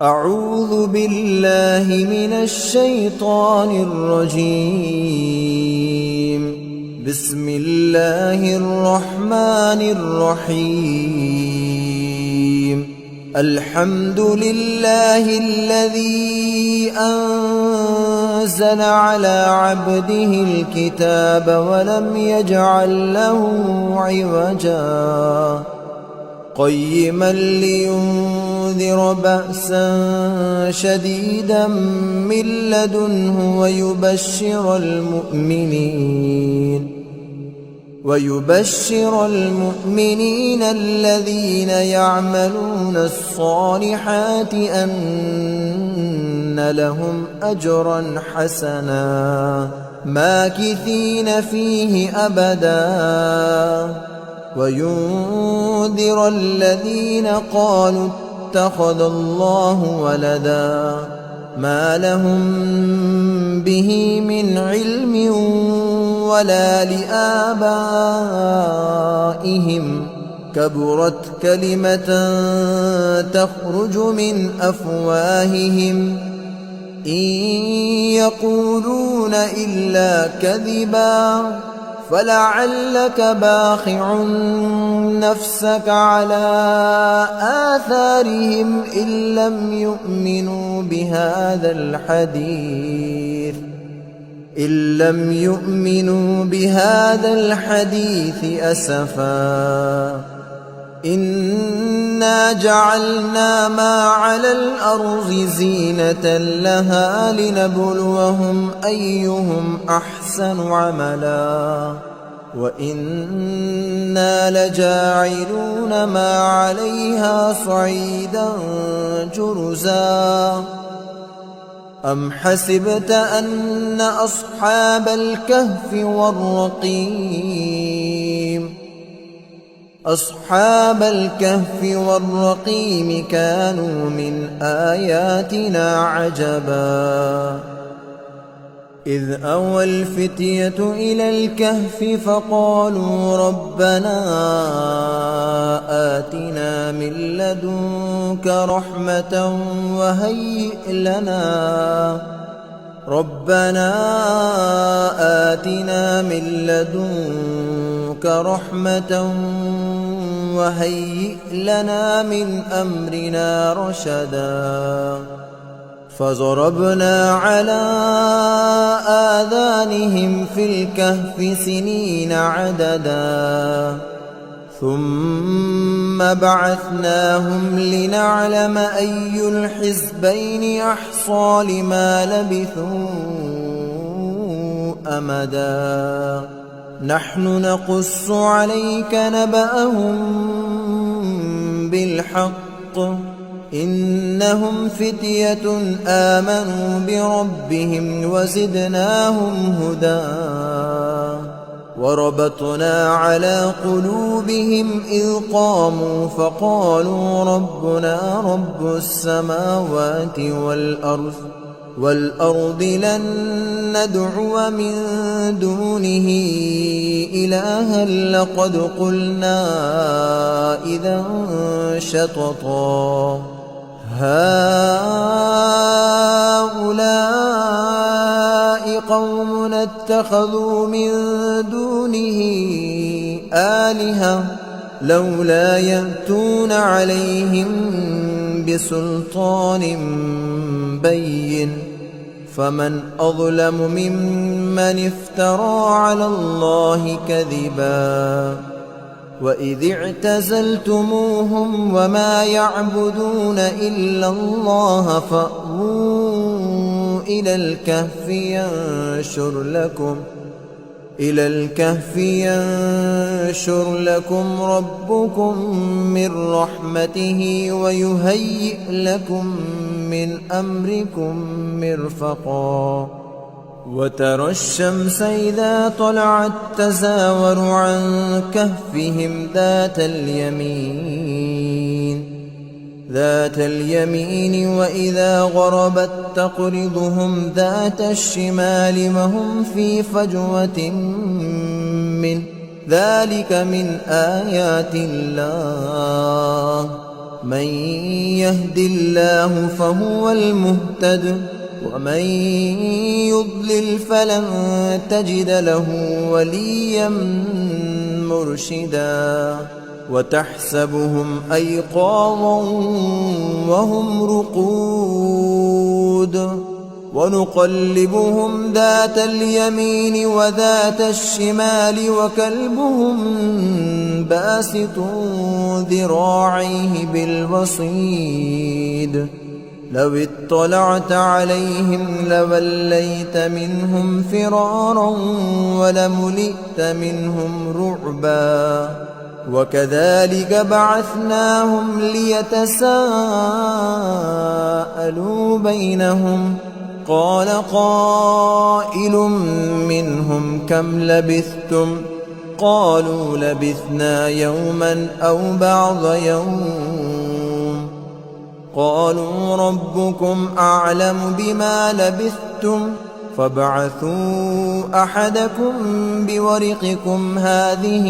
أعوذ بالله من الشيطان الرجيم. بسم الله الرحمن الرحيم. الحمد لله الذي أنزل على عبده الكتاب ولم يجعل له عوجا قيما لينذر بأسا شديدا من لدنه ويبشر المؤمنين الذين يعملون الصالحات أن لهم أجرا حسنا ماكثين فيه أبدا وينذر الذين قالوا اتخذ الله ولدا ما لهم به من علم ولا لآبائهم كبرت كلمة تخرج من أفواههم إن يقولون إلا كذبا فلعلك باخع نفسك على آثارهم إن لم يؤمنوا بهذا الحديث أسفا إنا جعلنا ما على الأرض زينة لها لنبلوهم أيهم أحسن عملا وإنا لجاعلون ما عليها صعيدا جرزا أم حسبت أن أصحاب الكهف والرقيم كانوا من آياتنا عجبا إذ أوى الفتية إلى الكهف فقالوا ربنا آتنا من لدنك رحمة وهيئ لنا من أمرنا رشدا فضربنا على آذانهم في الكهف سنين عددا ثم بعثناهم لنعلم أي الحزبين أحصى لما لبثوا أمدا نحن نقص عليك نبأهم بالحق إنهم فتية آمنوا بربهم وزدناهم هدى وربطنا على قلوبهم إذ قاموا فقالوا ربنا رب السماوات والأرض لن ندعو من دونه إلها لقد قلنا إذا شططا هؤلاء قوم اتخذوا من دونه آلهة لولا يأتون عليهم بسلطان بين فمن أظلم ممن افترى على الله كذبا وإذ اعتزلتموهم وما يعبدون إلا الله فأووا إلى الكهف ينشر لكم ربكم من رحمته ويهيئ لكم من أمركم مرفقا وترى الشمس إذا طلعت تزاور عن كهفهم ذات اليمين وإذا غربت تقرضهم ذات الشمال وهم في فجوة منه ذلك من آيات الله من يهد الله فهو المهتد ومن يضلل فلن تجد له وليا مرشدا وتحسبهم أيقاظا وهم رقود ونقلبهم ذات اليمين وذات الشمال وكلبهم باسط ذراعيه بالوصيد لو اطلعت عليهم لوليت منهم فرارا ولملئت منهم رعبا وكذلك بعثناهم ليتساءلوا بينهم قال قائل منهم كم لبثتم قالوا لبثنا يوما أو بعض يوم قالوا ربكم أعلم بما لبثتم فابعثوا أحدكم بورقكم هذه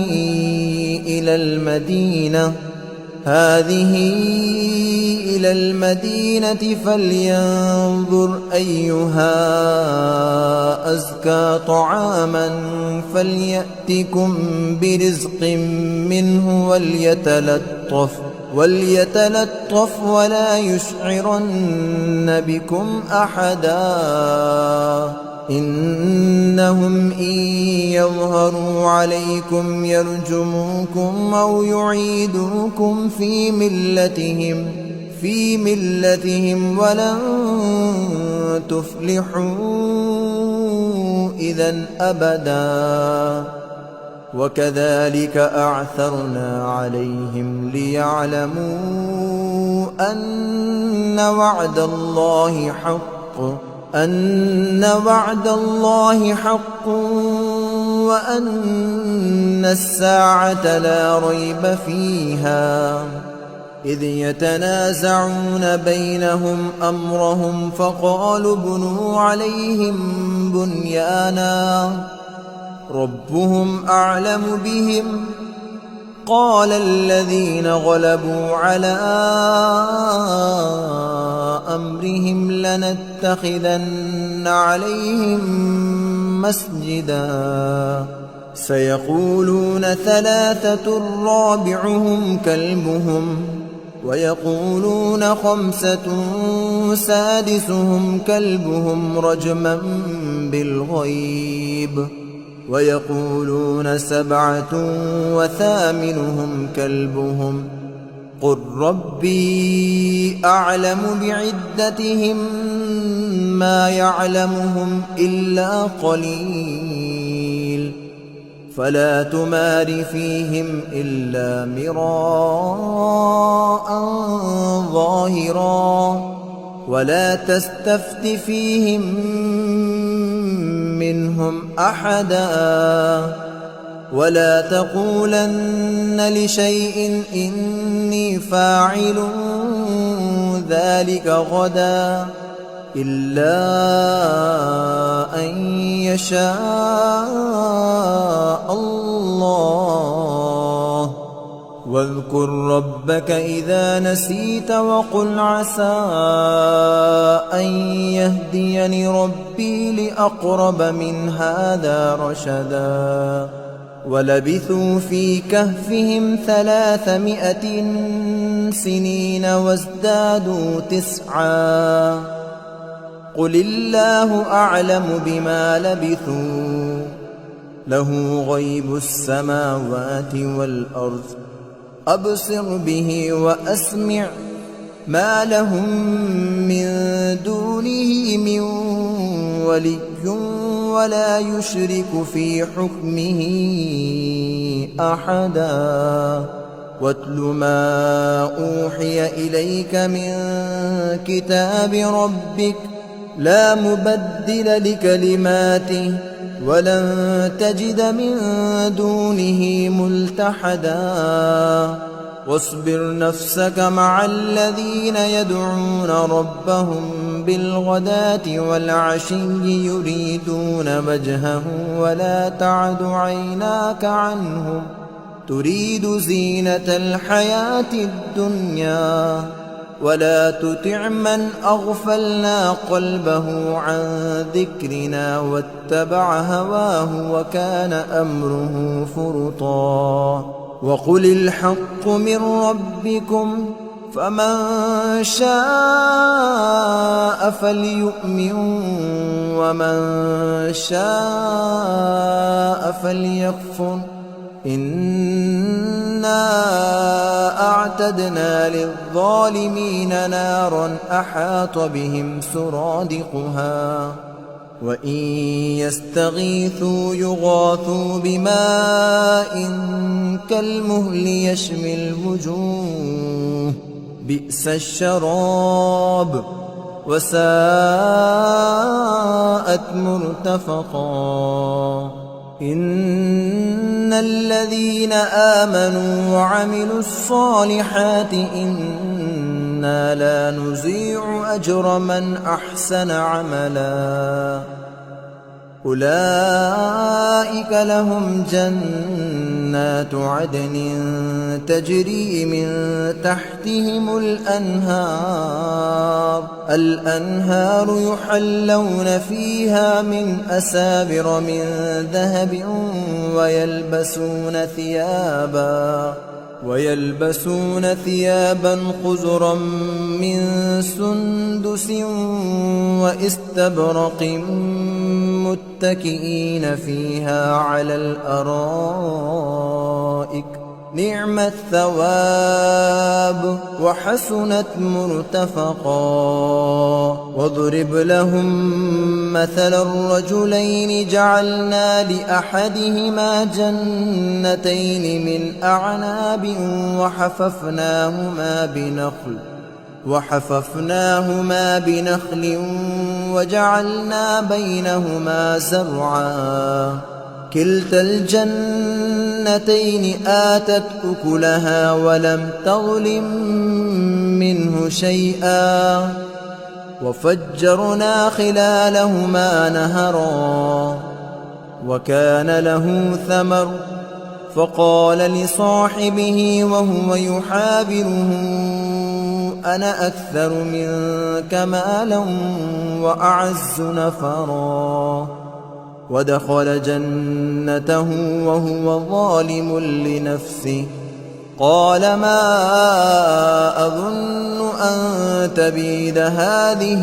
إلى المدينة فلينظر أيها أزكى طعاما فليأتكم برزق منه وليتلطف ولا يشعرن بكم أحدا إنهم إن يظهروا عليكم يرجموكم أو يعيدوكم في ملتهم ولن تفلحوا إذا أبدا وكذلك أعثرنا عليهم ليعلموا أن وعد الله حق وأن الساعة لا ريب فيها إذ يتنازعون بينهم أمرهم فقالوا ابنوا عليهم بنيانا ربهم أعلم بهم قال الذين غلبوا على أمرهم لنتخذن عليهم مسجدا سيقولون ثلاثة رابعهم كلبهم ويقولون خمسة سادسهم كلبهم رجما بالغيب ويقولون سبعة وثامنهم كلبهم قل ربي أعلم بعدتهم ما يعلمهم إلا قليل فلا تمار فيهم إلا مراء ظاهرا ولا تستفت فيهم منهم أحدا ولا تقولن لشيء إني فاعل ذلك غدا إلا أن يشاء الله واذكر ربك إذا نسيت وقل عسى أن يهديني ربي لأقرب من هذا رشدا ولبثوا في كهفهم 300 سنين وازدادوا 9 قل الله أعلم بما لبثوا له غيب السماوات والأرض أبصر به وأسمع ما لهم من دونه من ولي ولا يشرك في حكمه أحدا واتل ما أوحي إليك من كتاب ربك لا مبدل لكلماته ولن تجد من دونه ملتحدا واصبر نفسك مع الذين يدعون ربهم بالغداة والعشي يريدون وجهه ولا تعد تريد زينة الحياة الدنيا ولا تطع من أغفلنا قلبه عن ذكرنا واتبع هواه وكان أمره فرطا وقل الحق من ربكم فمن شاء فليؤمن ومن شاء فليكفر إنا أعتدنا للظالمين نارا أحاط بهم سرادقها وإن يستغيثوا يغاثوا بماء كالمهل يشوي الوجوه بئس الشراب وساءت مرتفقا إن الذين آمنوا وعملوا الصالحات إنا لا نضيع أجر من أحسن عملا أولئك لهم جنات عدن تجري من تحتهم الأنهار يحلون فيها من أسابر من ذهب ويلبسون ثيابا خضرا من سندس واستبرق متكئين فيها على الأرائك نعم الثواب وحسنت مرتفقا واضرب لهم مثل الرجلين جعلنا لأحدهما جنتين من أعناب وحففناهما بنخل وجعلنا بينهما زرعا كلتا الجنتين آتت أكلها ولم تظلم منه شيئا وفجرنا خلالهما نهرا وكان له ثمر فقال لصاحبه وهو يحاوره أنا أكثر منك مالا وأعز نفرا ودخل جنته وهو ظالم لنفسه قال ما أظن أن تبيد هذه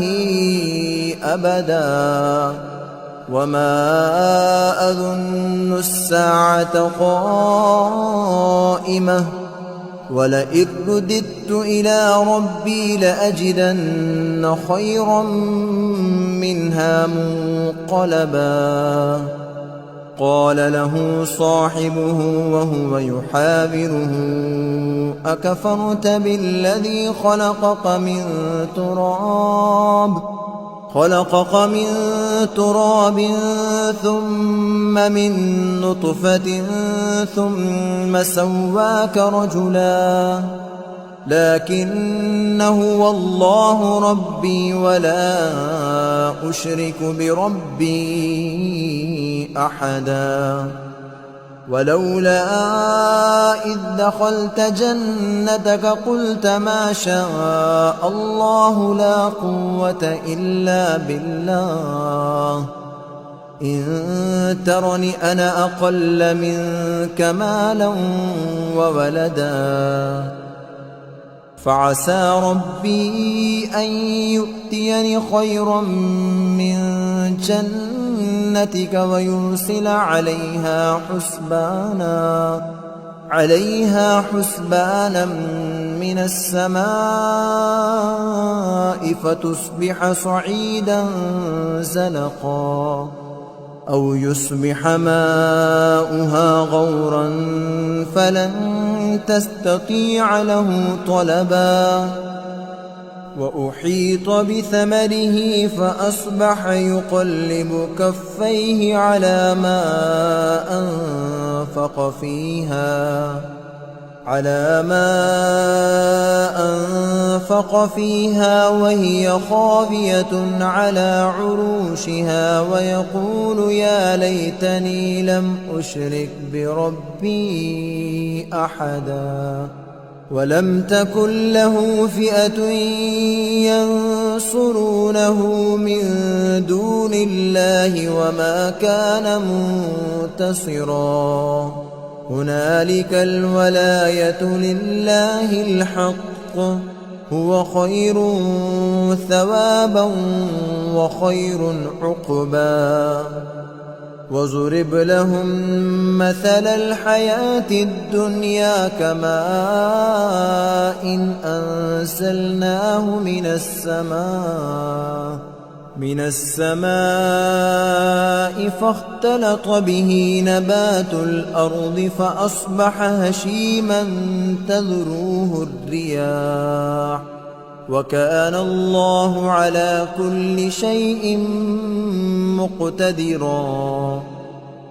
أبدا وما أظن الساعة قائمة ولئن رددت إلى ربي لأجدن خيرا منها منقلبا قال له صاحبه وهو يحاوره أكفرت بالذي خلقك من تراب ثم من نطفة ثم سواك رجلا لكن هو الله ربي ولا أشرك بربي أحدا ولولا إذ دخلت جنتك قلت ما شاء الله لا قوة إلا بالله إن ترني أنا أقل منك مالا وولدا فعسى ربي أن يؤتيني خيرا من جنتك ويرسل عليها حسبانا من السماء فتصبح صعيدا زلقا أو يصبح ماؤها غورا فلن تستطيع له طلبا وأحيط بثمره فأصبح يقلب كفيه على ما أنفق فيها على ما أنفق فيها وهي خاوية على عروشها ويقول يا ليتني لم أشرك بربي أحدا ولم تكن له فئة ينصرونه من دون الله وما كان منتصرا هنالك الولاية لله الحق هو خير ثوابا وخير عقبا وضرب لهم مثل الحياة الدنيا كماء إن أنزلناه من السماء فاختلط به نبات الأرض فأصبح هشيما تذروه الرياح وكان الله على كل شيء مقتدرا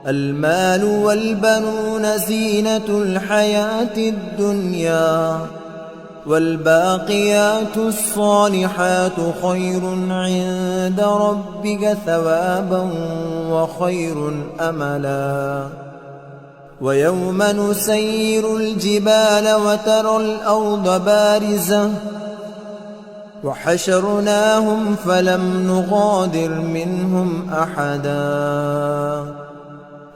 المال والبنون زينة الحياة الدنيا والباقيات الصالحات خير عند ربك ثوابا وخير أملا ويوم نسير الجبال وترى الأرض بارزة وحشرناهم فلم نغادر منهم أحدا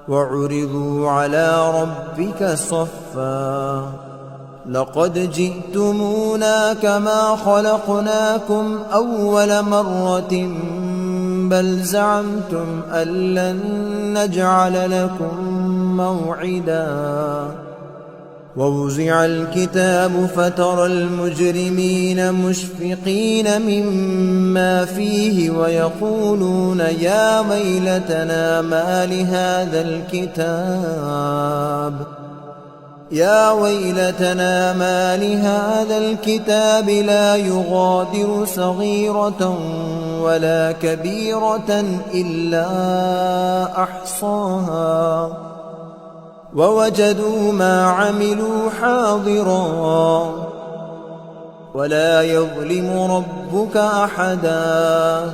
وعرضوا على ربك صفا لقد جئتمونا كما خلقناكم أول مرة بل زعمتم أن لن نجعل لكم موعدا ووزع الكتاب فترى المجرمين مشفقين مما فيه ويقولون يا ويلتنا ما لهذا الكتاب لا يغادر صغيرة ولا كبيرة إلا أحصاها ووجدوا ما عملوا حاضرا ولا يظلم ربك أحدا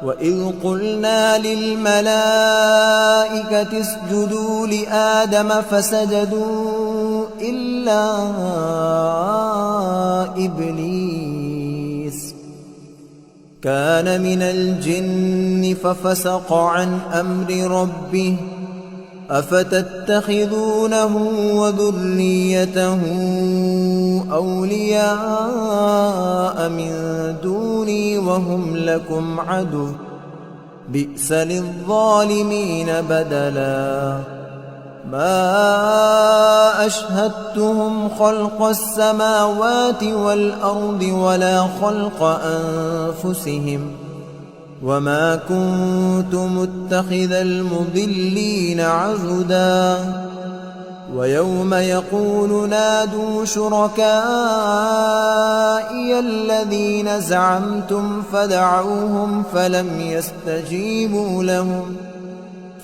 وإذ قلنا للملائكة اسجدوا لآدم فسجدوا إلا إبليس كان من الجن ففسق عن أمر ربه أفتتخذونه وذريته أولياء من دوني وهم لكم عدو بئس للظالمين بدلا ما أشهدتهم خلق السماوات والأرض ولا خلق أنفسهم وما كنت متخذ المضلين عضدا ويوم يقول نادوا شركائي الذين زعمتم فدعوهم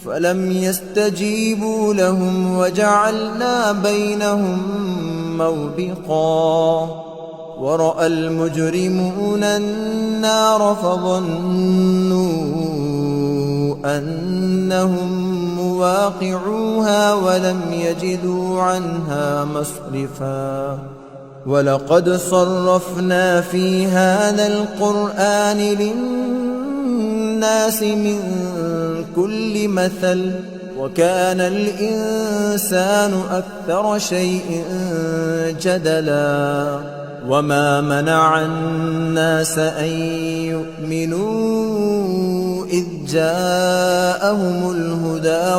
فلم يستجيبوا لهم وجعلنا بينهم موبقا ورأى المجرمون النار فظنوا أنهم مواقعوها ولم يجدوا عنها مصرفا ولقد صرفنا في هذا القرآن للناس من كل مثل وكان الإنسان أكثر شيء جدلا وما منع الناس أن يؤمنوا إذ جاءهم الهدى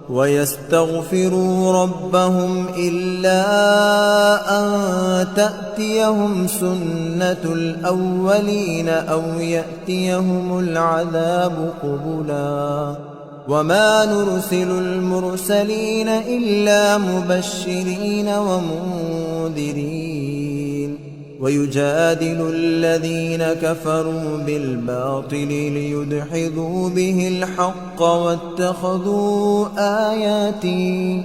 ويستغفروا ربهم إلا أن تأتيهم سنة الأولين أو يأتيهم العذاب قبلا وما نرسل المرسلين إلا مبشرين ومنذرين ويجادل الذين كفروا بالباطل ليدحضوا به الحق واتخذوا آياتي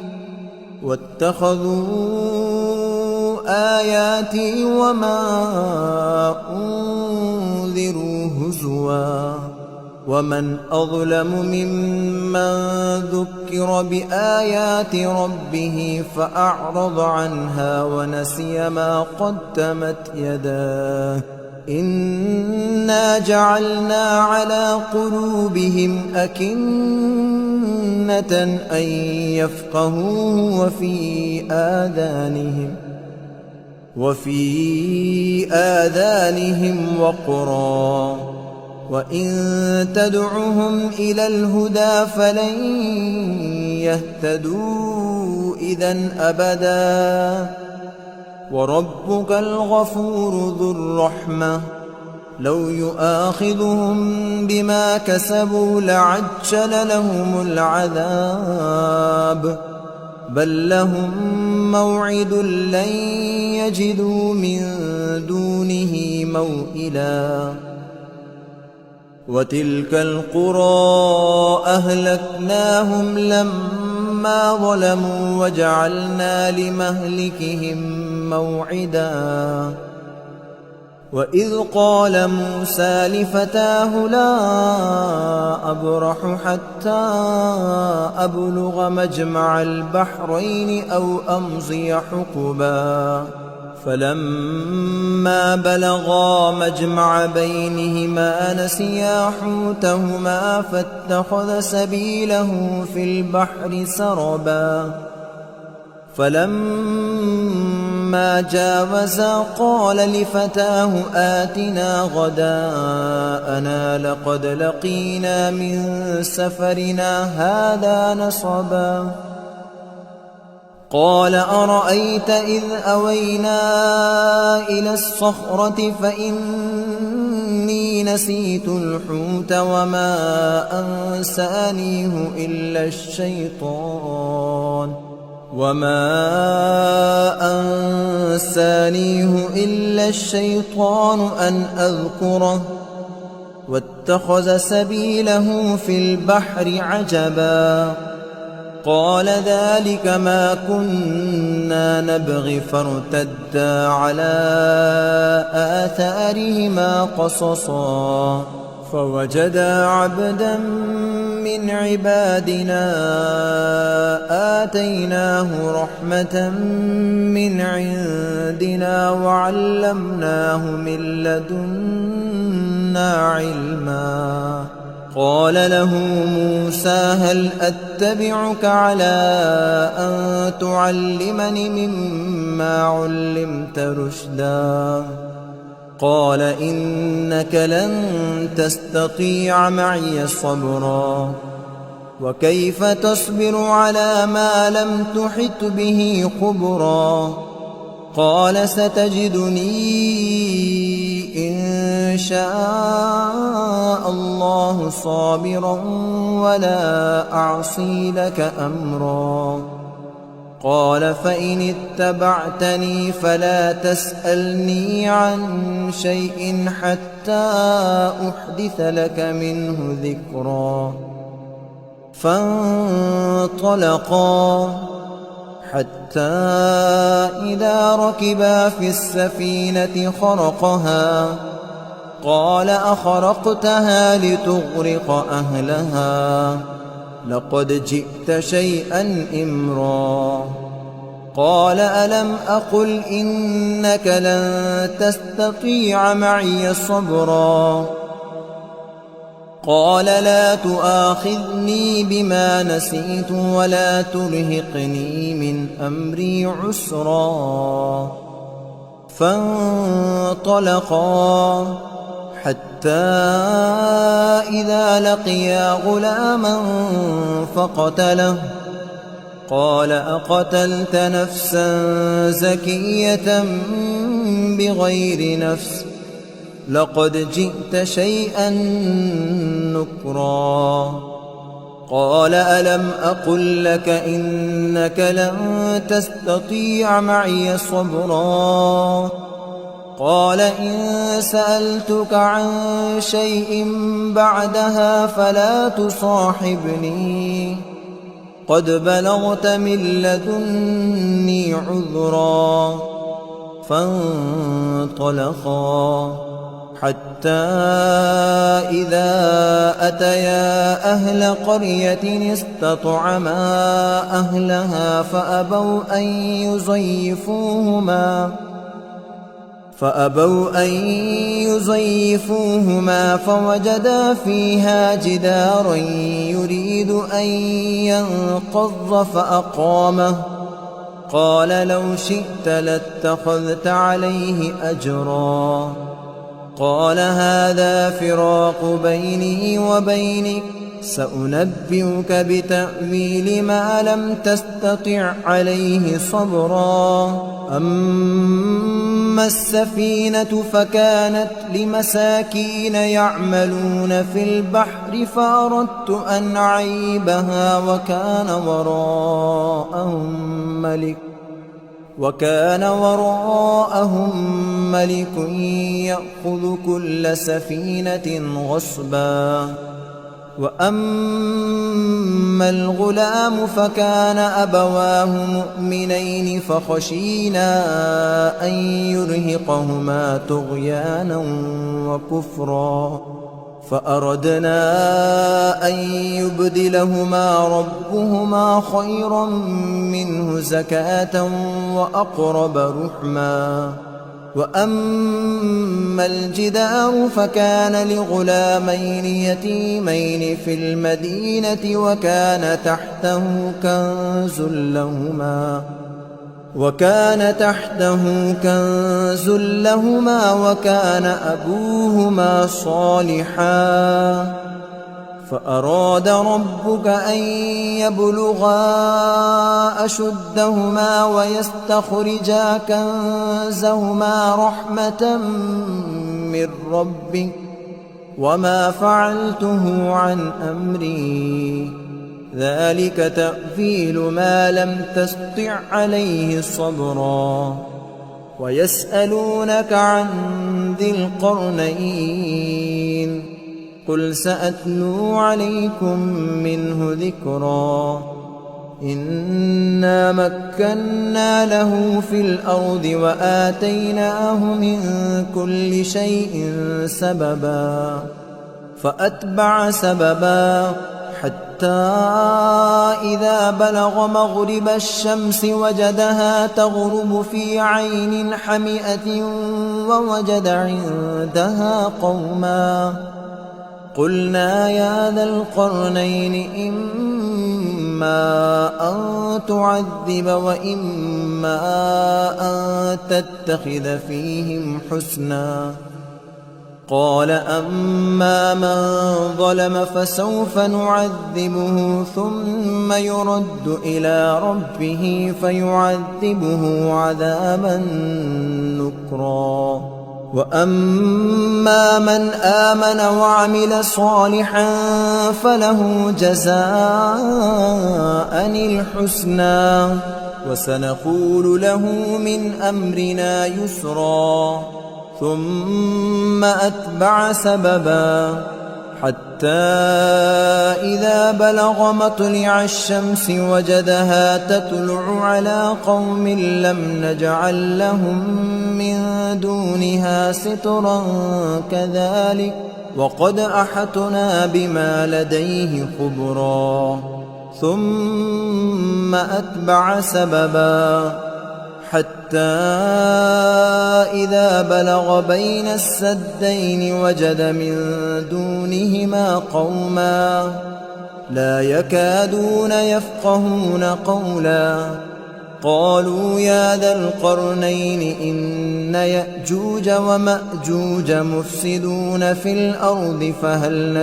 واتخذوا آياتي وما أنذروا هزوا ومن أظلم ممن ذكر بآيات ربه فأعرض عنها ونسي ما قدمت يداه إنا جعلنا على قلوبهم أكنة أن يفقهوه وفي آذانهم وقرا وإن تدعهم إلى الهدى فلن يهتدوا إذن أبدا وربك الغفور ذو الرحمة لو يؤاخذهم بما كسبوا لعجل لهم العذاب بل لهم موعد لن يجدوا من دونه موئلا وتلك القرى أهلكناهم لما ظلموا وجعلنا لمهلكهم موعدا وإذ قال موسى لفتاه لا أبرح حتى أبلغ مجمع البحرين أو أمضي حقبا فلما بلغا مجمع بينهما نسيا حوتهما فاتخذ سبيله في البحر سربا فلما جاوزا قال لفتاه آتنا غداءنا لقد لقينا من سفرنا هذا نصبا قال أرأيت إذ أوينا إلى الصخرة فإني نسيت الحوت وما أنسانيه إلا الشيطان أن أذكره واتخذ سبيله في البحر عجبا قال ذلك ما كنا نبغي فارتدا على آثارهما قصصا فوجدا عبدا من عبادنا آتيناه رحمة من عندنا وعلمناه من لدنا علما قال له موسى هل أتبعك على أن تعلمني مما علمت رشدا قال إنك لن تستطيع معي صبرا وكيف تصبر على ما لم تحط به خبرا قال ستجدني إن شاء الله صابرا ولا أعصي لك أمرا قال فإن اتبعتني فلا تسألني عن شيء حتى أحدث لك منه ذكرا فانطلقا حتى إذا ركبا في السفينة خرقها قال أخرقتها لتغرق أهلها لقد جئت شيئا إمرا قال ألم أقل إنك لن تستطيع معي صبرا قال لا تؤاخذني بما نسيت ولا ترهقني من أمري عسرا فانطلقا حتى إذا لقيا غلاما فقتله قال أقتلت نفسا زكية بغير نفس لقد جئت شيئا نكرا قال ألم أقل لك إنك لن تستطيع معي صبرا قال إن سألتك عن شيء بعدها فلا تصاحبني قد بلغت من لدني عذرا. فانطلقا حتى إذا أتيا أهل قرية استطعما أهلها فأبوا أن يضيفوهما فوجدا فيها جدارا يريد أن ينقض فأقامه. قال لو شئت لاتخذت عليه أجرا. قال هذا فراق بيني وبينك، سأنبئك بتأويل ما لم تستطع عليه صبرا. أما السفينة فكانت لمساكين يعملون في البحر فأردت أن أعيبها وكان وراءهم ملك يأخذ كل سفينة غصبا. وأما الغلام فكان أبواه مؤمنين فخشينا أن يرهقهما طغيانا وكفرا، فأردنا أن يبدلهما ربهما خيرا منه زكاة وأقرب رحما. وأما الجدار فكان لغلامين يتيمين في المدينة وكان تحته كنز لهما وكان أبوهما صالحا. فأراد ربك أن يبلغا أشدهما ويستخرجا كنزهما رحمة من ربك وما فعلته عن أمري، ذلك تأويل ما لم تسطع عليه صبرا. ويسألونك عن ذي القرنين، قل سأتلو عليكم منه ذكرا. إنا مكنا له في الأرض وآتيناه من كل شيء سببا. فأتبع سببا حتى إذا بلغ مغرب الشمس وجدها تغرب في عين حمئة ووجد عندها قوما. قلنا يا ذا القرنين إما أن تعذب وإما أن تتخذ فيهم حسنا. قال أما من ظلم فسوف نعذبه ثم يرد إلى ربه فيعذبه عذابا نكرا. وأما من آمن وعمل صالحا فله جزاء الحسنى وسنقول له من أمرنا يسرا. ثم أتبع سببا حتى إذا بلغ مطلع الشمس وجدها تطلع على قوم لم نجعل لهم من دونها سترا كذلك وقد أحطنا بما لديه خبرا. ثم أتبع سببا حتى إذا بلغ بين السدين وجد من دونهما قوما لا يكادون يفقهون قولا. قالوا يا ذا القرنين إن يأجوج ومأجوج مفسدون في الأرض فهل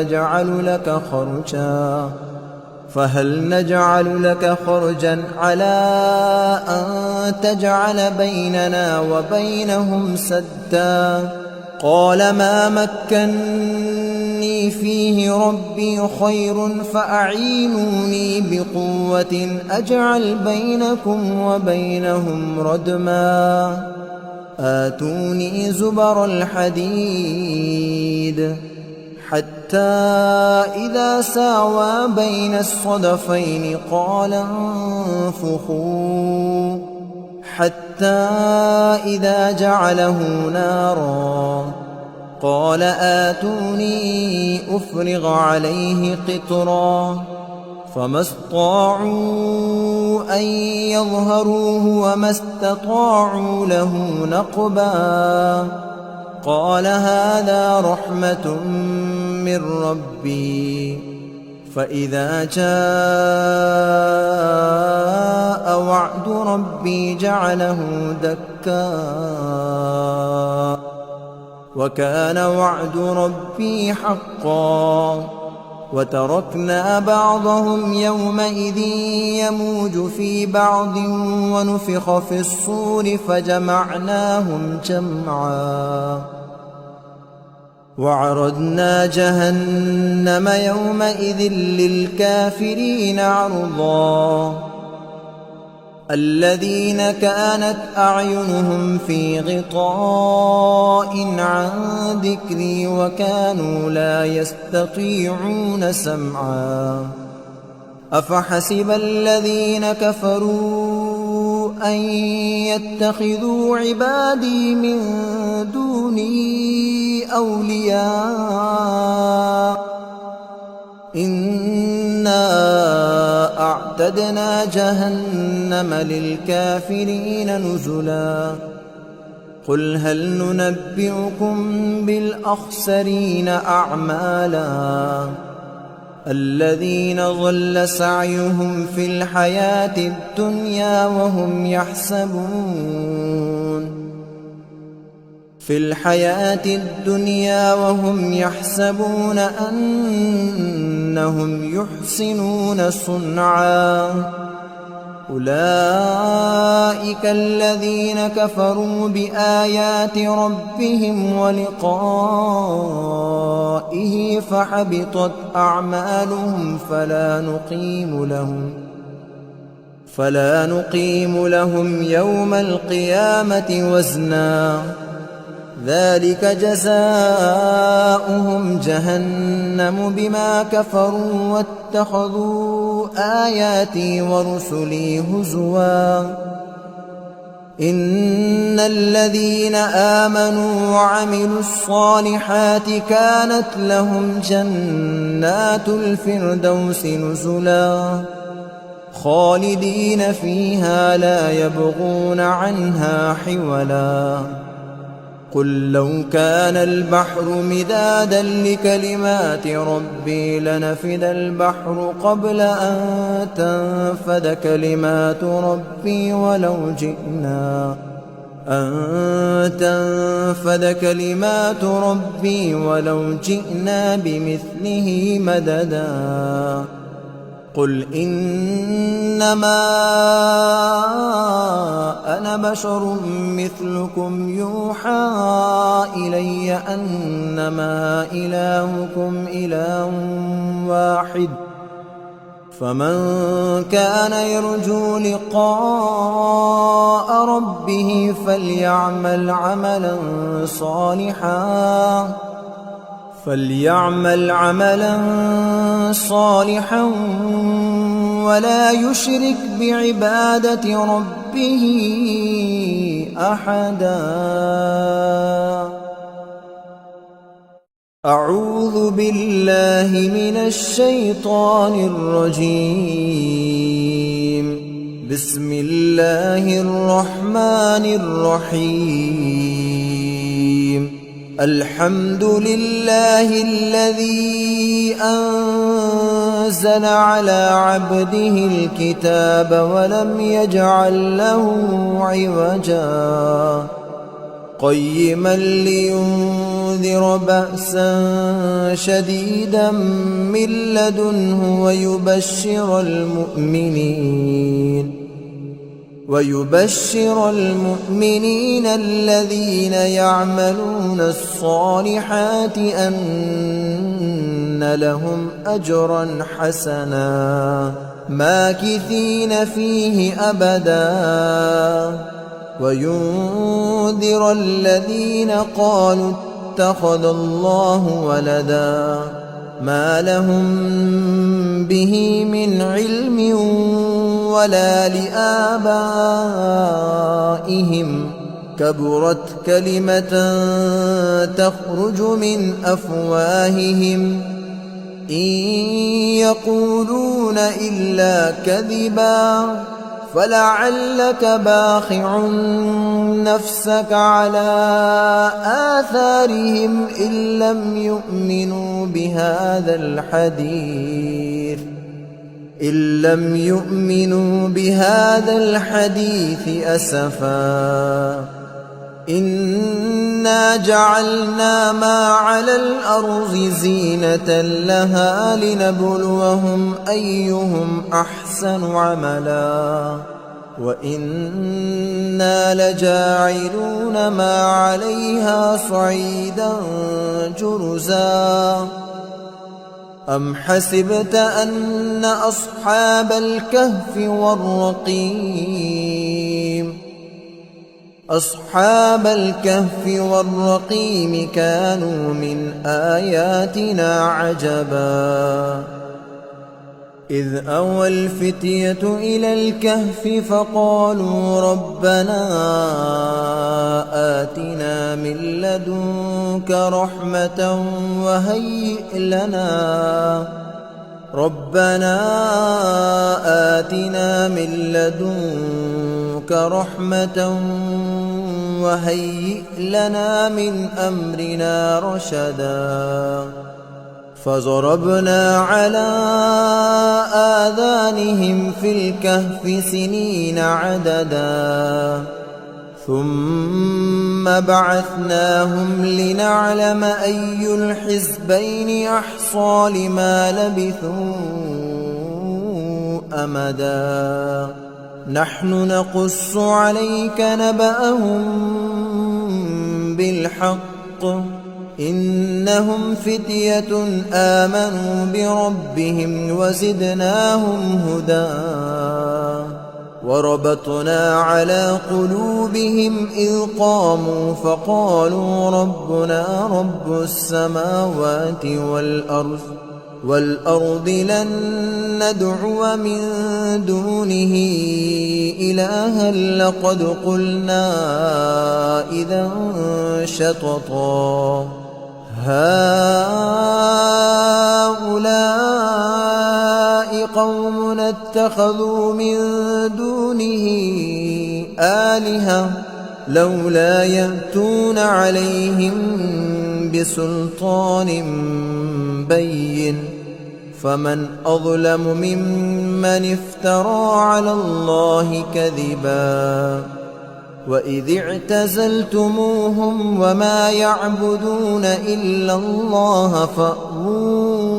نجعل لك خرجا على أن تجعل بيننا وبينهم سدا. قال ما مكني فيه ربي خير فأعينوني بقوة أجعل بينكم وبينهم ردما. آتوني زبر الحديد حتى إذا ساوى بين الصدفين قال انفخوا حتى إذا جعله نارا قال آتوني أفرغ عليه قطرا فما استطاعوا أن يظهروه وما استطاعوا له نقبا قال هذا رحمة من ربي فإذا جاء وعد ربي جعله دكا وكان وعد ربي حقا وتركنا بعضهم يومئذ يموج في بعض ونفخ في الصور فجمعناهم جمعا وعرضنا جهنم يومئذ للكافرين عرضا الذين كانت أعينهم في غطاء عن ذكري وكانوا لا يستطيعون سمعا أفحسب الذين كفروا أن يتخذوا عبادي من دوني أولياء إنا أعتدنا جهنم للكافرين نزلا قل هل ننبئكم بالأخسرين أعمالا الذين ضل سعيهم في الحياة الدنيا وهم يحسبون أنهم يحسنون صنعا أولئك الذين كفروا بآيات ربهم ولقائه فحبطت أعمالهم فلا نقيم لهم يوم القيامة وزنا ذلك جزاؤهم جهنم بما كفروا واتخذوا آياتي ورسلي هزوا إن الذين آمنوا وعملوا الصالحات كانت لهم جنات الفردوس نزلا خالدين فيها لا يبغون عنها حولا قل لو كان البحر مدادا لكلمات ربي لنفد البحر قبل أن تنفد كلمات ربي ولو جئنا بمثله مددا قل إنما أنا بشر مثلكم يوحى إلي أنما إلهكم إله واحد فمن كان يرجو لقاء ربه فليعمل عملا صالحا ولا يشرك بعبادة ربه أحدا أعوذ بالله من الشيطان الرجيم بسم الله الرحمن الرحيم الحمد لله الذي أنزل على عبده الكتاب ولم يجعل له عوجا قيما لينذر بأسا شديدا من لدنه ويبشر المؤمنين الذين يعملون الصالحات أن لهم أجرا حسنا ماكثين فيه أبدا وينذر الذين قالوا اتخذ الله ولدا ما لهم به من علم ولا لآبائهم كبرت كلمة تخرج من أفواههم إن يقولون إلا كذبا فلعلك باخع نفسك على آثارهم إن لم يؤمنوا بهذا الحديث أسفا إنا جعلنا ما على الأرض زينة لها لنبلوهم أيهم أحسن عملا وإنا لجاعلون ما عليها صعيدا جرزا أم حسبت أن أصحاب الكهف والرقيم كانوا من آياتنا عجبا إذ أوى الفتية إلى الكهف فقالوا ربنا آتنا من لدنك رحمة وهيئ لنا من أمرنا رشدا فضربنا على آذانهم في الكهف سنين عددا ثم بعثناهم لنعلم أي الحزبين أحصى لما لبثوا أمدا نحن نقص عليك نبأهم بالحق إنهم فتية آمنوا بربهم وزدناهم هدى وربطنا على قلوبهم إذ قاموا فقالوا ربنا رب السماوات والأرض لن ندعو من دونه إلها لقد قلنا إذا شططا هؤلاء قوم اتخذوا من دونه آلهة لولا يأتون عليهم بسلطان بين فمن أظلم ممن افترى على الله كذبا وإذ اعتزلتموهم وما يعبدون إلا الله فأووا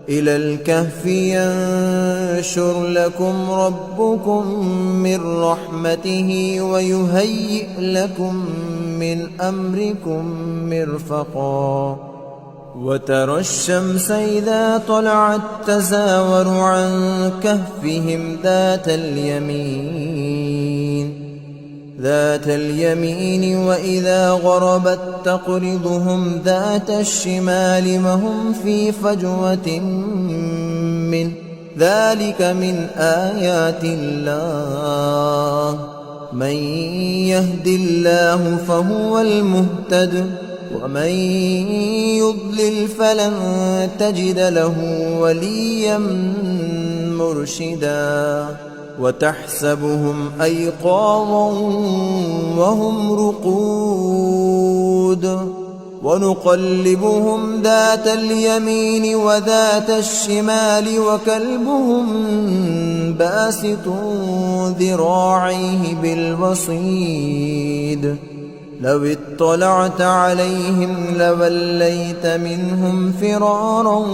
إلى الكهف ينشر لكم ربكم من رحمته ويهيئ لكم من أمركم مرفقا وترى الشمس إذا طلعت تزاور عن كهفهم ذات اليمين وإذا غربت تقرضهم ذات الشمال وهم في فجوة منه ذلك من آيات الله من يهد الله فهو المهتد ومن يضلل فلن تجد له وليا مرشدا وتحسبهم أيقاظا وهم رقود ونقلبهم ذات اليمين وذات الشمال وكلبهم باسط ذراعيه بالوصيد لو اطلعت عليهم لوليت منهم فرارا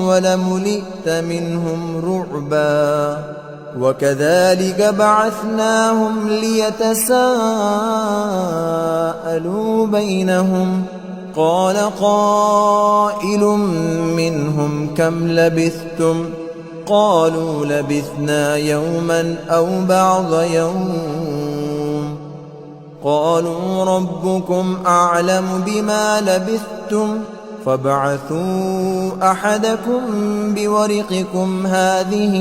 ولملئت منهم رعبا وكذلك بعثناهم ليتساءلوا بينهم قال قائل منهم كم لبثتم قالوا لبثنا يوما أو بعض يوم قالوا ربكم أعلم بما لبثتم فابعثوا أحدكم بورقكم هذه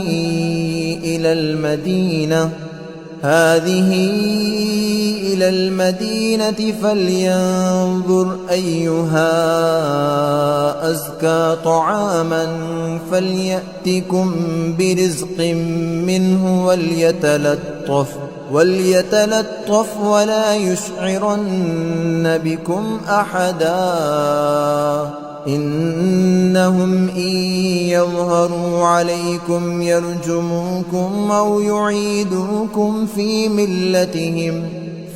إلى المدينة فلينظر أيها أزكى طعاما فليأتكم برزق منه وليتلطف ولا يشعرن بكم أحدا إنهم إن يظهروا عليكم يرجموكم أو يعيدوكم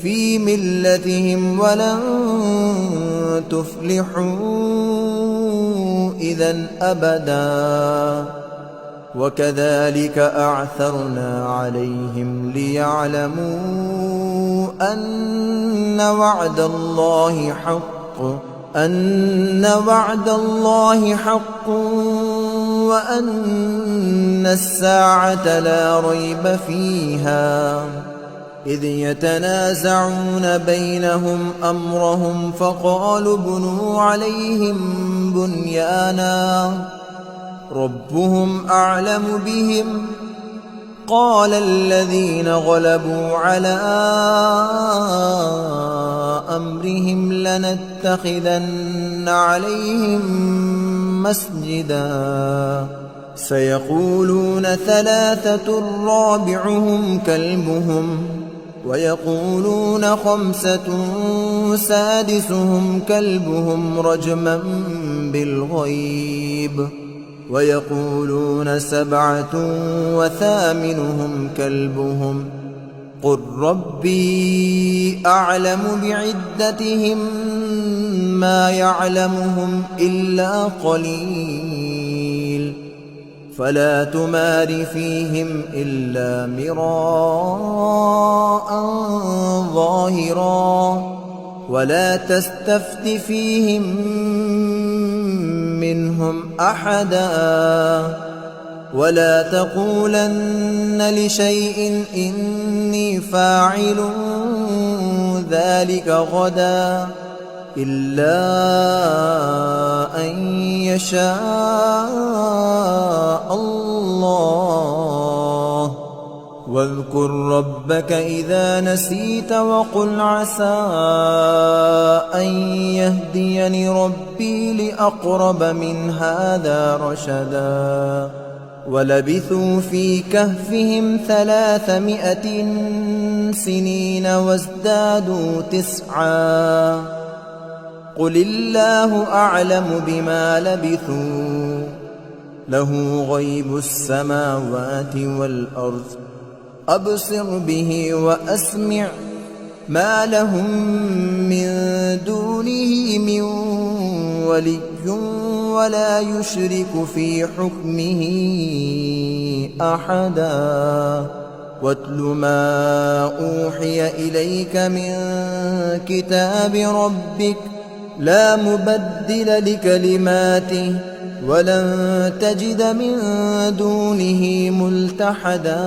في ملتهم ولن تفلحوا إذا أبدا وكذلك أعثرنا عليهم ليعلموا أن وعد الله حق وأن الساعة لا ريب فيها إذ يتنازعون بينهم أمرهم فقالوا ابنوا عليهم بنيانا ربهم أعلم بهم قال الذين غلبوا على أمرهم لنتخذن عليهم مسجدا سيقولون ثلاثة رابعهم كلبهم ويقولون خمسة سادسهم كلبهم رجما بالغيب ويقولون سبعة وثامنهم كلبهم قل ربي أعلم بعدتهم ما يعلمهم إلا قليل فلا تمار فيهم إلا مراء ظاهرا ولا تستفت فيهم منهم أحدا ولا تقولن لشيء إني فاعل ذلك غدا إلا أن يشاء الله واذكر ربك إذا نسيت وقل عسى أن يهديني ربي لأقرب من هذا رشدا ولبثوا في كهفهم 300 سنين وازدادوا 9 قل الله أعلم بما لبثوا له غيب السماوات والأرض أبصر به وأسمع ما لهم من دونه من ولي ولا يشرك في حكمه أحدا واتل ما أوحي إليك من كتاب ربك لا مبدل لكلماته ولن تجد من دونه ملتحدا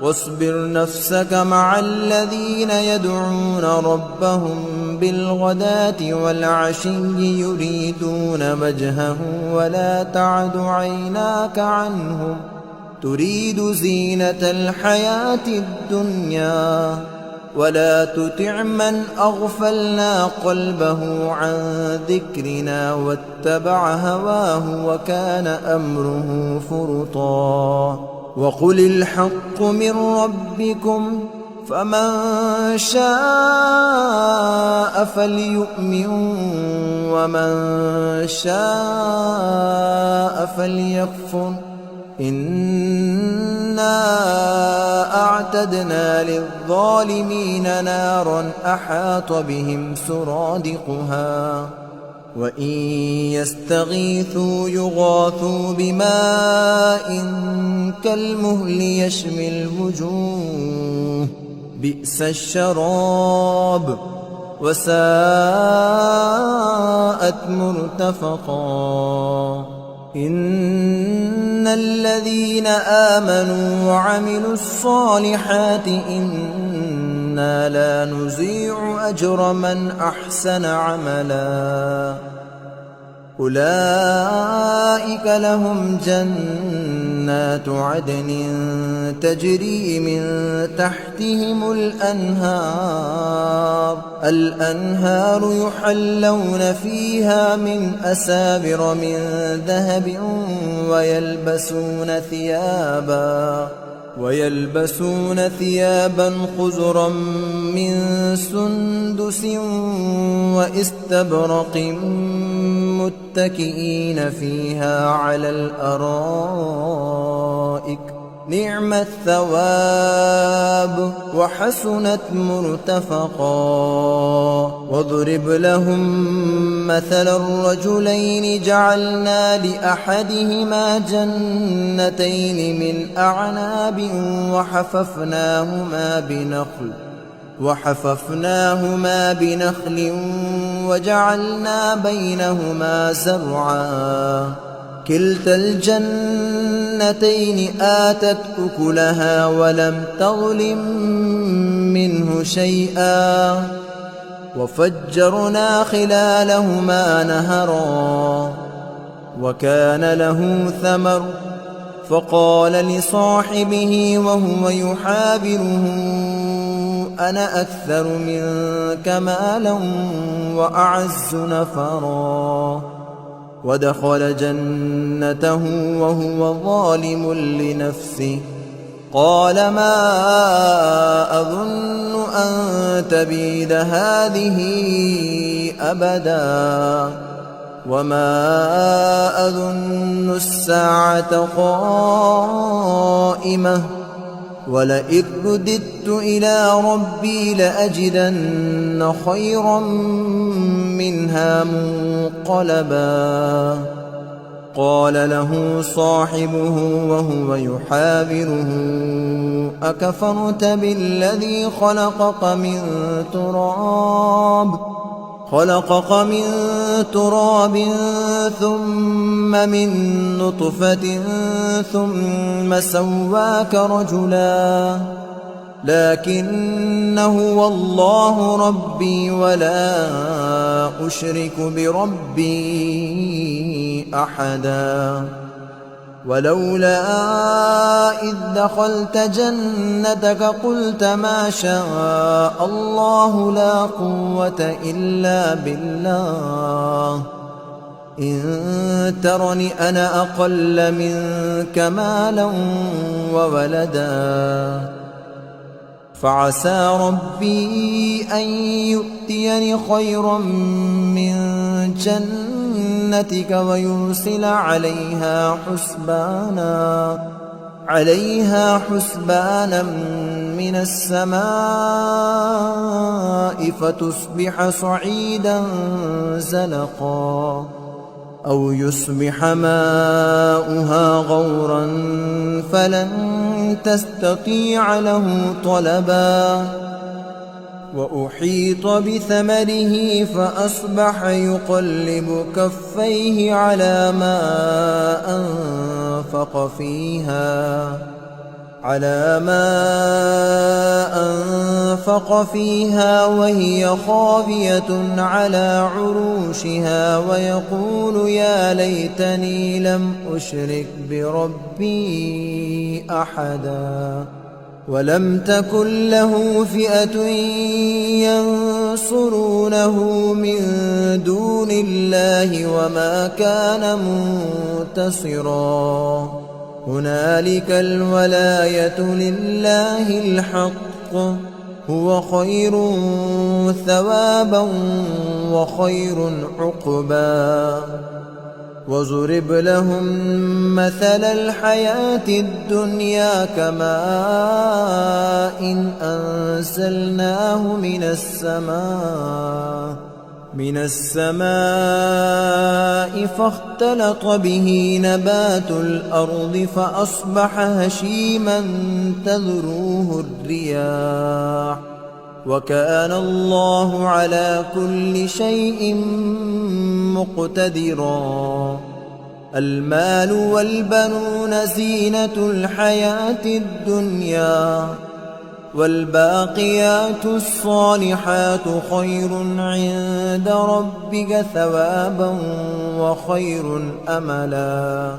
واصبر نفسك مع الذين يدعون ربهم بالغداة والعشي يريدون وجهه ولا تعد عيناك عنهم تريد زينة الحياة الدنيا ولا تطع من أغفلنا قلبه عن ذكرنا واتبع هواه وكان أمره فرطا وقل الحق من ربكم فمن شاء فليؤمن ومن شاء فليكفر إنا أعتدنا للظالمين نارا أحاط بهم سرادقها وإن يستغيثوا يغاثوا بماء كالمهل يشوي الوجوه بئس الشراب وساءت مرتفقا إن الذين آمنوا وعملوا الصالحات إن إنا لا نضيع أجر من أحسن عملا أولئك لهم جنات عدن تجري من تحتهم الأنهار يحلون فيها من أساور من ذهب ويلبسون ثيابا خضرا من سندس واستبرق متكئين فيها على الأرائك نعم الثواب وحسنت مرتفقا واضرب لهم مثل الرجلين جعلنا لأحدهما جنتين من أعناب وحففناهما بنخل وجعلنا بينهما زرعا كلتا الجنتين آتت أكلها ولم تظلم منه شيئا وفجرنا خلالهما نهرا وكان له ثمر فقال لصاحبه وهو يحاوره أنا أكثر منك مالا وأعز نفرا ودخل جنته وهو ظالم لنفسه قال ما أظن أن تبيد هذه أبدا وما أظن الساعة قائمة ولئن رددت إلى ربي لأجدن خيرا منها منقلبا قال له صاحبه وهو يحاوره أكفرت بالذي خلقك من تراب ثم من نطفة ثم سواك رجلا لكن هو الله ربي ولا أشرك بربي أحدا ولولا إذ دخلت جنتك قلت ما شاء الله لا قوة إلا بالله إن ترني أنا أقل منك مالا وولدا فعسى ربي أن يؤتيني خيرا من جنتك ويرسل عليها حسبانا من السماء فتصبح صعيدا زلقا أو يصبح ماؤها غورا فلن تستطيع له طلبا وأحيط بثمره فأصبح يقلب كفيه على ما أنفق فيها وهي خاوية على عروشها ويقول يا ليتني لم أشرك بربي أحدا ولم تكن له فئة ينصرونه من دون الله وما كان منتصرا هنالك الولاية لله الحق هو خير ثوابا وخير عقبا وضرب لهم مثل الحياة الدنيا كماء أنزلناه من السماء فاختلط به نبات الأرض فأصبح هشيما تذروه الرياح وكان الله على كل شيء مقتدرا المال والبنون زينة الحياة الدنيا والباقيات الصالحات خير عند ربك ثوابا وخير أملا.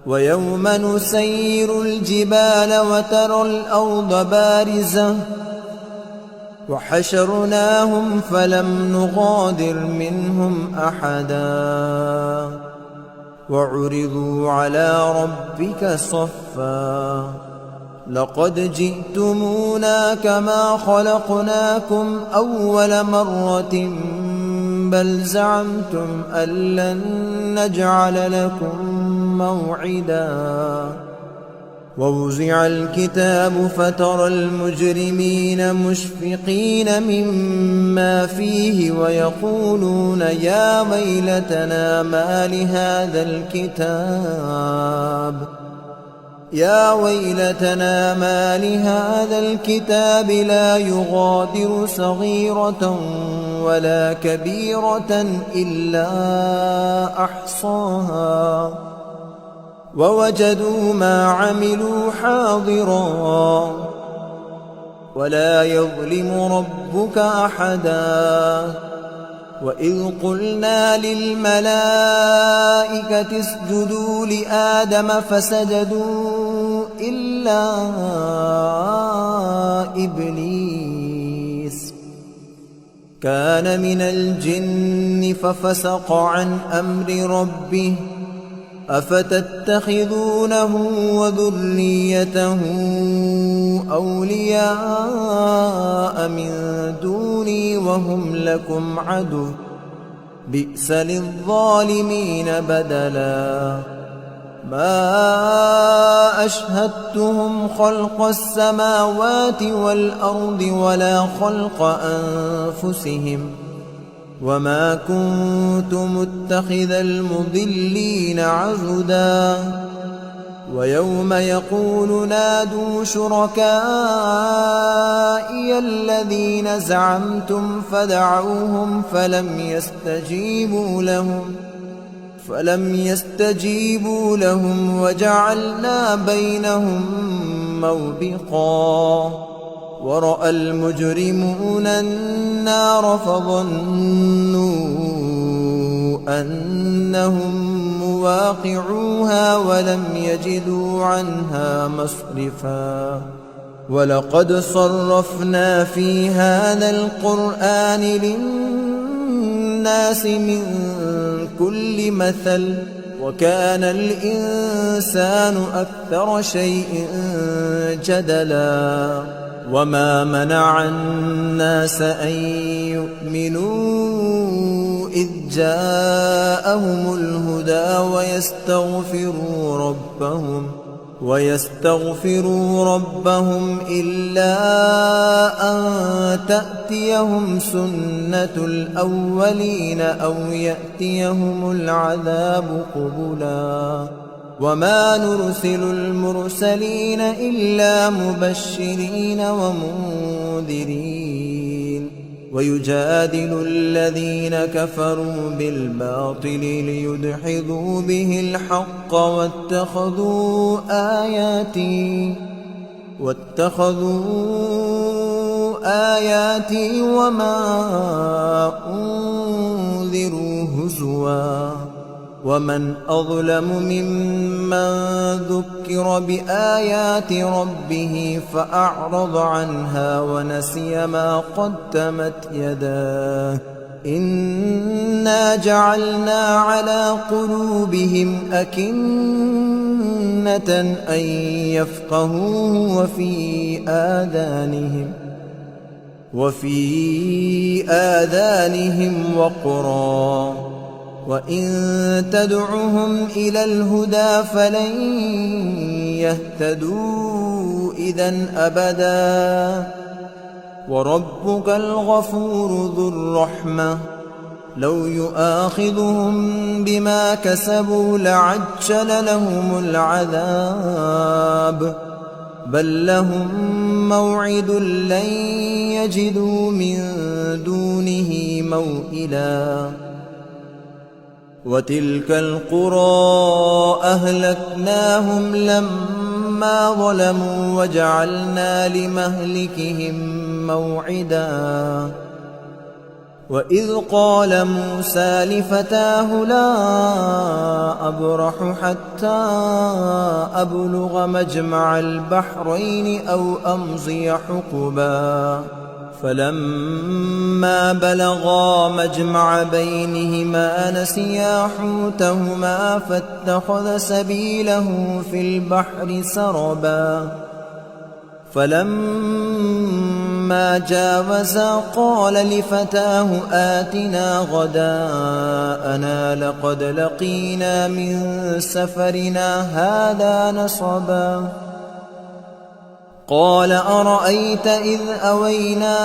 ويوم نسير الجبال وترى الأرض بارزة وحشرناهم فلم نغادر منهم أحدا وعرضوا على ربك صفا لقد جئتمونا كما خلقناكم أول مرة بل زعمتم أن لن نجعل لكم موعدا. ووزع الكتاب فترى المجرمين مشفقين مما فيه ويقولون يا ويلتنا ما لهذا الكتاب لا يغادر صغيرة ولا كبيرة إلا أحصاها ووجدوا ما عملوا حاضرا ولا يظلم ربك أحدا. وإذ قلنا للملائكة اسجدوا لآدم فسجدوا إلا إبليس كان من الجن ففسق عن أمر ربه أفتتخذونه وذريته أولياء من دوني وهم لكم عدو بئس للظالمين بدلا. ما أشهدتهم خلق السماوات والأرض ولا خلق أنفسهم وما كنت متخذ المضلين عضدا. ويوم يقول نادوا شركائي الذين زعمتم فدعوهم فلم يستجيبوا لهم وجعلنا بينهم موبقا. ورأى المجرمون النار فظنوا أنهم مواقعوها ولم يجدوا عنها مصرفا. ولقد صرفنا في هذا القرآن للناس من كل مثل وكان الإنسان أكثر شيء جدلا. وما منع الناس أن يؤمنوا إذ جاءهم الهدى ويستغفروا ربهم إلا أن تأتيهم سنة الأولين أو يأتيهم العذاب قبلا. وما نرسل المرسلين إلا مبشرين ومنذرين ويجادل الذين كفروا بالباطل ليدحضوا به الحق واتخذوا آياتي وما أنذروا هزوا. ومن أظلم ممن ذكر بآيات ربه فأعرض عنها ونسي ما قدمت يداه إنا جعلنا على قلوبهم أكنة أن يفقهوه وفي آذانهم وقرا وإن تدعهم إلى الهدى فلن يهتدوا إذن أبدا. وربك الغفور ذو الرحمة لو يؤاخذهم بما كسبوا لعجل لهم العذاب بل لهم موعد لن يجدوا من دونه موئلا. وتلك القرى أهلكناهم لما لما ظلموا وجعلنا لمهلكهم موعدا وإذ قال موسى لفتاه لا أبرح حتى أبلغ مجمع البحرين أو أمضي حقبا فلما بلغا مجمع بينهما نسيا حوتهما فاتخذ سبيله في البحر سربا فلما جاوزا قال لفتاه آتنا غداءنا لقد لقينا من سفرنا هذا نصبا قال أرأيت إذ أوينا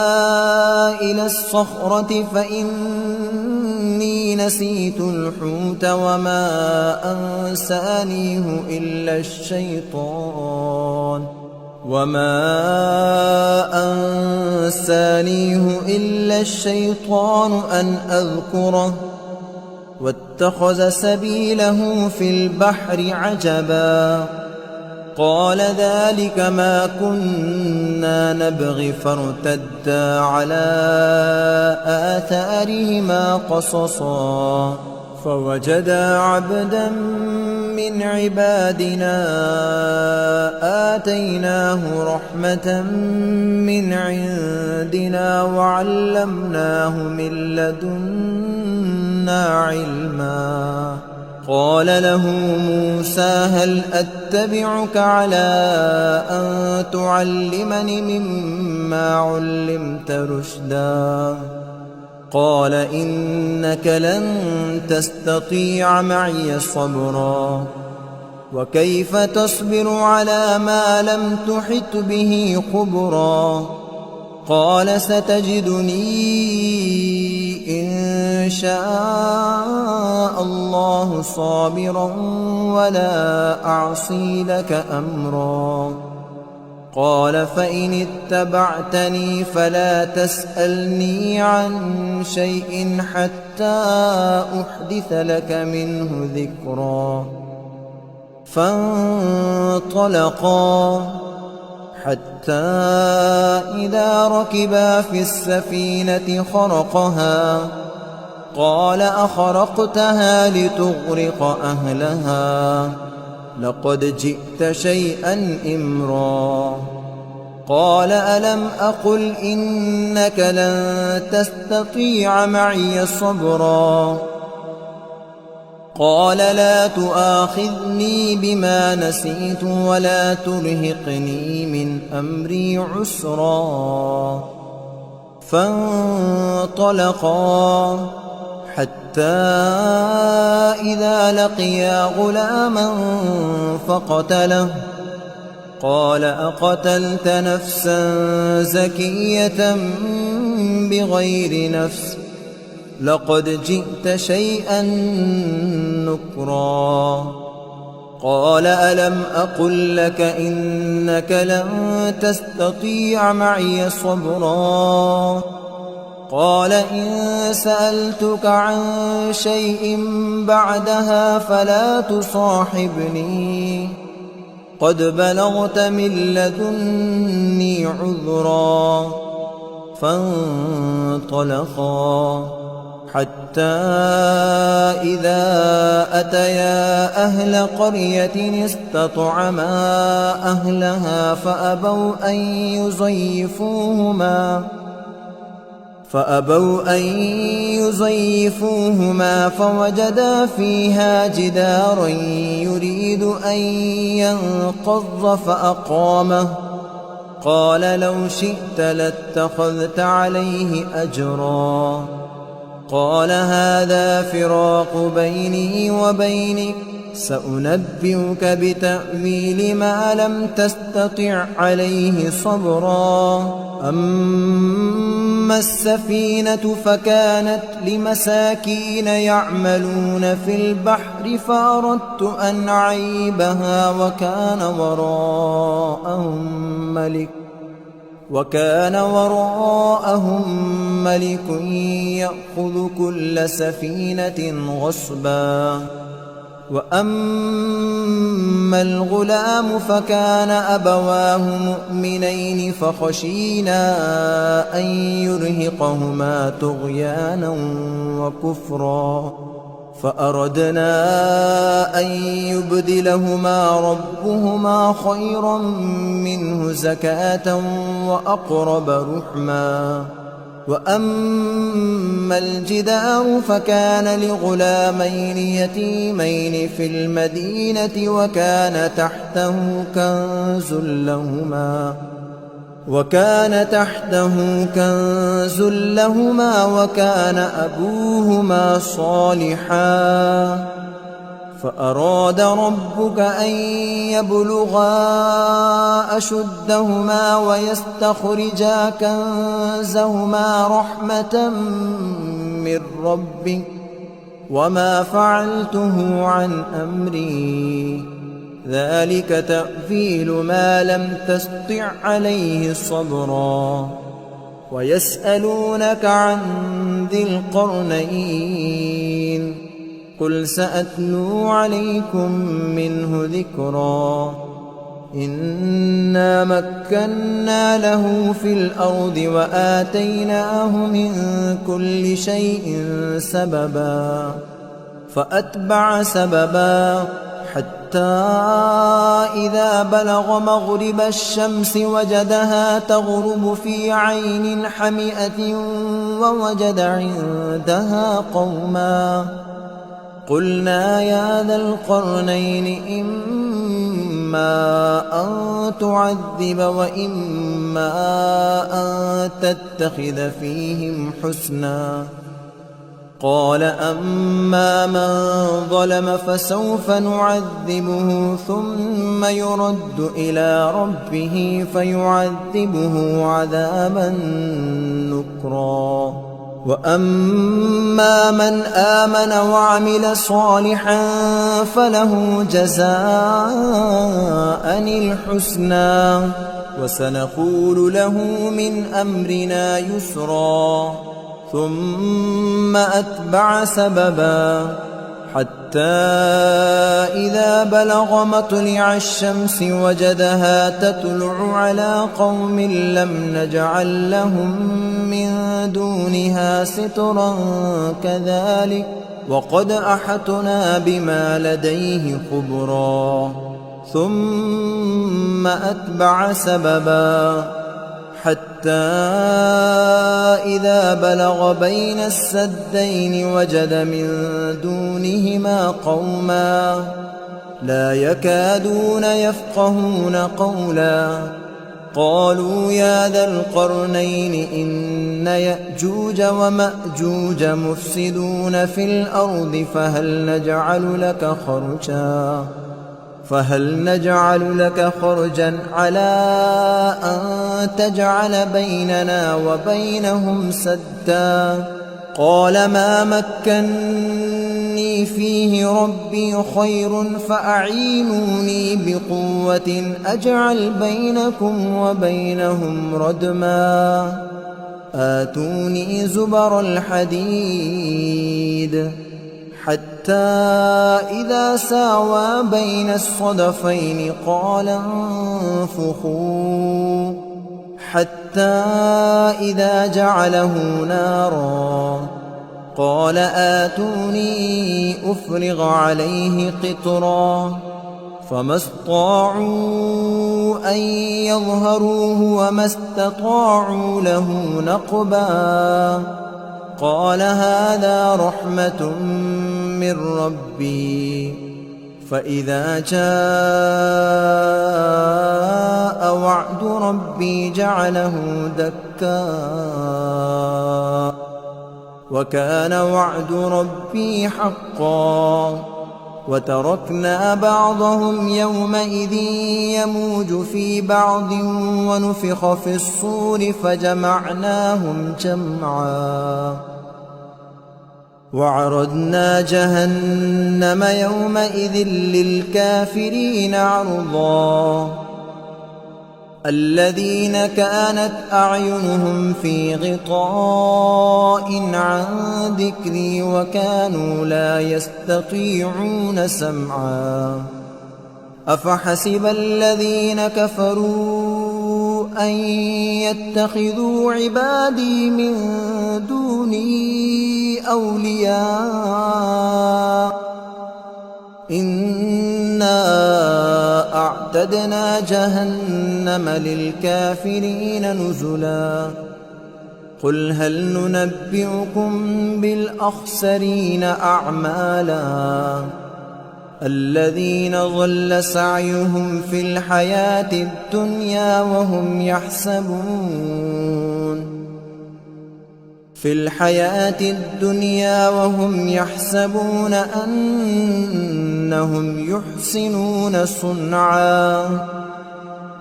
إلى الصخرة فإني نسيت الحوت وما أنسانيه إلا الشيطان أن أذكره واتخذ سبيله في البحر عجبا قال ذلك ما كنا نبغي فارتدا على آثارهما قصصا فوجدا عبدا من عبادنا آتيناه رحمة من عندنا وعلمناه من لدنا علما قال له موسى هل أتبعك على أن تعلمني مما علمت رشدا قال إنك لن تستطيع معي صبرا وكيف تصبر على ما لم تحط به خبرا قال ستجدني إن شاء الله صابرا ولا أعصي لك أمرا قال فإن اتبعتني فلا تسألني عن شيء حتى أحدث لك منه ذكرا فانطلقا حتى إذا ركبا في السفينة خرقها قال أخرقتها لتغرق أهلها لقد جئت شيئا إمرا قال ألم أقل إنك لن تستطيع معي صبرا قال لا تؤاخذني بما نسيت ولا ترهقني من أمري عسرا فانطلقا حتى إذا لقيا غلاما فقتله قال أقتلت نفسا زكية بغير نفس لقد جئت شيئا نكرا قال ألم أقل لك إنك لن تستطيع معي صبرا قال إن سألتك عن شيء بعدها فلا تصاحبني قد بلغت من لدني عذرا فانطلقا حتى إذا أتيا أهل قرية استطعما أهلها فأبوا أن يضيفوهما فوجدا فيها جدارا يريد أن ينقض فأقامه قال لو شئت لاتخذت عليه أجرا قال هذا فراق بيني وبينك سأنبئك بتأويل ما لم تستطع عليه صبرا أما السفينة فكانت لمساكين يعملون في البحر فأردت أن أعيبها وكان وراءهم ملك يأخذ كل سفينة غصبا وأما الغلام فكان أبواه مؤمنين فخشينا أن يرهقهما طغيانا وكفرا فأردنا أن يبدلهما ربهما خيرا منه زكاة وأقرب رحما وأما الجدار فكان لغلامين يتيمين في المدينة وكان تحته كنز لهما وكان أبوهما صالحا فأراد ربك أن يبلغا أشدهما ويستخرجا كنزهما رحمة من ربك وما فعلته عن أمري ذلك تأويل ما لم تسطع عليه صبرا ويسألونك عن ذي القرنين قل سأتلو عليكم منه ذكرا إنا مكنا له في الأرض وآتيناه من كل شيء سببا فأتبع سببا حتى إذا بلغ مغرب الشمس وجدها تغرب في عين حمئة ووجد عندها قوما قلنا يا ذا القرنين إما أن تعذب وإما أن تتخذ فيهم حسنا قال أما من ظلم فسوف نعذبه ثم يرد إلى ربه فيعذبه عذابا نكرا وأما من آمن وعمل صالحا فله جزاء الحسنى وسنقول له من أمرنا يسرا ثم أتبع سببا حتى إذا بلغ مطلع الشمس وجدها تطلع على قوم لم نجعل لهم من دونها سترا كذلك وقد أحطنا بما لديه خبرا ثم أتبع سببا حتى إذا بلغ بين السدين وجد من دونهما قوما لا يكادون يفقهون قولا قالوا يا ذا القرنين إن يأجوج ومأجوج مفسدون في الأرض فهل نجعل لك خرجا على أن تجعل بيننا وبينهم سدا قال ما مكني فيه ربي خير فأعينوني بقوة أجعل بينكم وبينهم ردما آتوني زبر الحديد حتى إذا ساوى بين الصدفين قال انفخوا حتى إذا جعله نارا قال آتوني أفرغ عليه قطرا فما استطاعوا أن يظهروه وما استطاعوا له نقبا قال هذا رحمة من ربي فإذا جاء وعد ربي جعله دكا وكان وعد ربي حقا وتركنا بعضهم يومئذ يموج في بعض ونفخ في الصور فجمعناهم جمعا وعرضنا جهنم يومئذ للكافرين عرضا الذين كانت أعينهم في غطاء عن ذكري وكانوا لا يستطيعون سمعا أفحسب الذين كفروا أن يتخذوا عبادي من دوني أولياء إنا أعتدنا جهنم للكافرين نزلا قل هل ننبئكم بالأخسرين أعمالا الذين ضل سعيهم في الحياة الدنيا وهم يحسبون أنهم يحسنون صنعا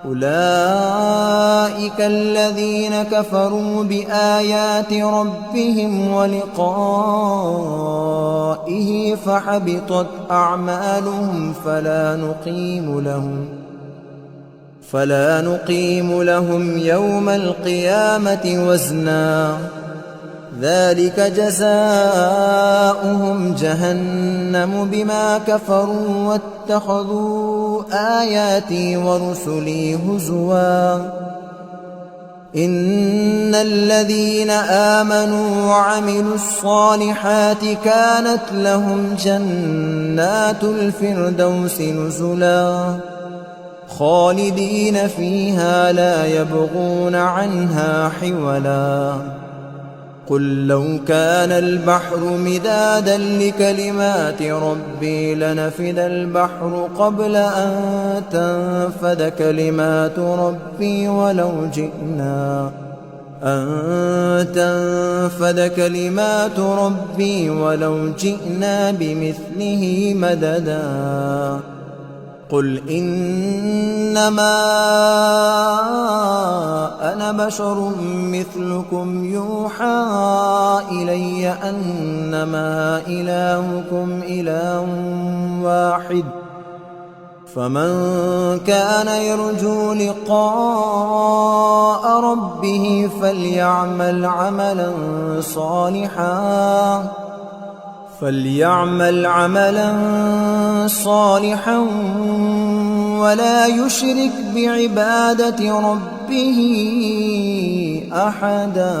أولئك الذين كفروا بآيات ربهم ولقائه فحبطت أعمالهم فلا نقيم لهم يوم القيامة وزنا ذلك جزاؤهم جهنم بما كفروا واتخذوا آياتي ورسلي هزوا إن الذين آمنوا وعملوا الصالحات كانت لهم جنات الفردوس نزلا خالدين فيها لا يبغون عنها حولا قل لو كان البحر مدادا لكلمات ربي لنفد البحر قبل أن تنفد كلمات ربي ولو جئنا بمثله مددا قل إنما أنا بشر مثلكم يوحى إلي أنما إلهكم إله واحد فمن كان يرجو لقاء ربه فليعمل عملا صالحا ولا يشرك بعبادة ربه أحدا.